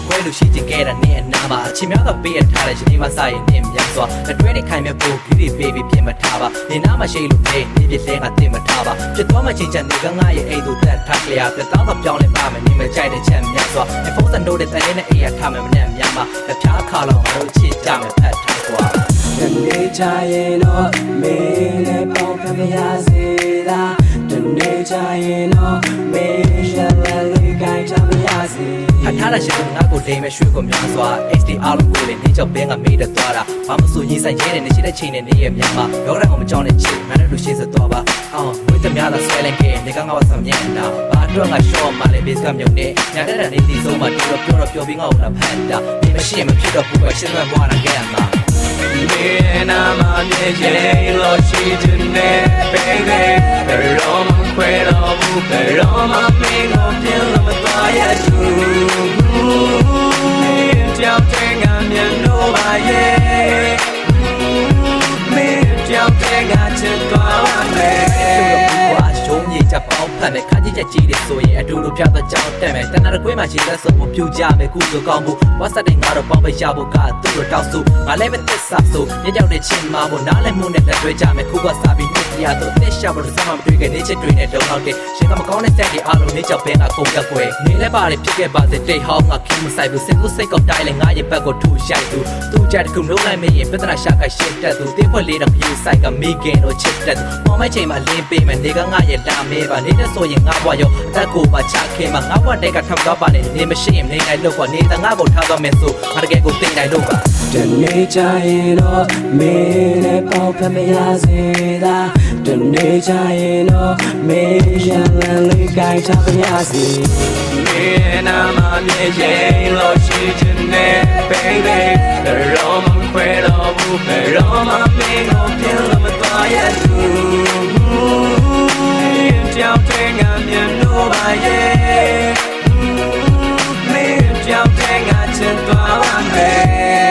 ခွဲလို့ရှိချင်ခဲ့တာနဲ့အနာပါအချင်းများကပေးရထားတဲ့ယနေ့မှစရင်နေမြတ်စွာအတွဲနဲ့ခိုင်မြဲဖို့ဂီးတွေပေးပြီးပြင်မထားပါနေနာမရှိလို့နေပြည့်လဲကတင်မထားပါဖြစ်သွားမှချင်းချန်နေကငါရဲ့အိမ်တို့တက်ထားကြရပြတောင်းတော့ပြောင်းလဲပါမယ်နေမကြိုက်တဲ့ချက်မြတ်စွာဖုန်းစံတို့တဲ့တိုင်နဲ့အိမ်ရထားမယ်မနဲ့များမှာတပြားခါလောက်ငါတို့ချစ်ကြမယ်ဖတ်ထားကွာတနေ့ချရင်တော့မင်းနဲ့ပေါင်းဖမရစေလားတနေ့ချရင်တော့မင်းရှယ်လေးကိုင်းချမရစေဖတ်ထားတဲ့ရှစ်ကငါကိုဒိမ်မဲ့ရွှေကိုများစွာ HD အားလုံးကိုလည်းနေချောက်ဘင်းကမေးတဲ့သွားတာဘာမဆိုရေးဆိုင်ရဲတဲ့နေရှိတဲ့ချိန်နဲ့နေရများမှာရောဂါကိုမကြောက်နဲ့ချစ်ငါတို့လူရှင်းစသွားပါအောင်ဝိသမျှသာဆွဲလိုက်ခဲ့နေကငါ့ဆောင်ညံ့တာဘာအတွက်ငါရှော့မှလည်းဘေးကမြုံနေညာတဲ့နေဒီဆုံးမှာတော်ပြောပြီးငါ့ကိုလာဖတ်တာဒီမရှိရင်မဖြစ်တော့ဘူးကရှင်းမှန်သွားတာခဲ့ရမှာMena mami lo chitne baby pero ma kwelo bu pero ma pingo pielo ma toya tu Jiao tenga mien no ba ye Me jiao tenga chen twa wa me ရှုံးကြီးချက်ပေါင်းဖတ်မယ်ခါကြီးချက်ကြီးတွေဆိုရင်အတူတူဖြတ်တော့ကြောင်းတက်မယ်တဏှာကွေးမှရှိသက်ဆိုဖို့ပြူကြမယ်ကုသိုလ်ကောင်းဖို့ WhatsApp တွေငါတော့ပေါင်းပေးရဖို့ကသူ့လိုတောက်စုငါလည်းပဲသစ္စာဆိုမြကြောက်တဲ့ချင်းမဖို့နားလည်းမှုနဲ့လက်တွဲကြမယ်ခုကစားပြီးနှစ်ရတော့သစ္စာဖို့စမ်းမမတွေ့ခဲ့နေချက်တွေနဲ့တုံးတော့တဲ့ရှင်ကမကောင်းတဲ့စက်တွေအားလုံးနေကြောက်ဘဲငါကုန်ရက်ွယ်နေလဲပါတယ်ဖြစ်ခဲ့ပါစေတိတ်ဟောင်းငါခင်းမဆိုင်ဘူးစင်ကူစိတ်ကောက်တိုင်းလဲငါရဲ့ဘက်ကိုထူရိုက်သူကြတဲ့ခုလုံးလိုက်မရင်ပြဿနာရှာခိုက်ရှင်းတက်သူတင်းဖွဲ့လေးတော့ပြေးဆိုင်ကမိခင်တို့ချစ်တက်သူပေါ်မိုက်ချိန်မှာလင်းပေးမယ်နေကငါရဲ့လာမဲပါနေတဲ့ဆိုရင်ငါဘွားရောအတက်ကိုပါချခင်မှာငါဘွားတိုက်ကထပ်တော့ပါနေနေမရှိရင်နေနိုင်လို့ကွာနေတဲ့ငါကိုထားတော့မယ်ဆိုငါတကယ်ကိုသိနိုင်လို့ပါတနေ့ချရင်တော့မင်းနဲ့ပေါင်းဖမရစေလားတနေ့ချရင်တော့မင်းရှယ်လေးကိုင်းချမရစေမင်းနာမမြေရင်လို့ရှိချင်နေ baby ရောမခွဲတော့ဘူးရောမမင်းကိုပြန်လို့မသွားရဘူးကြောက်တဲ့ငါမျက်နှာပါရဲ့မင်းကြောက်တဲ့ငါချစ်သွားပါမယ်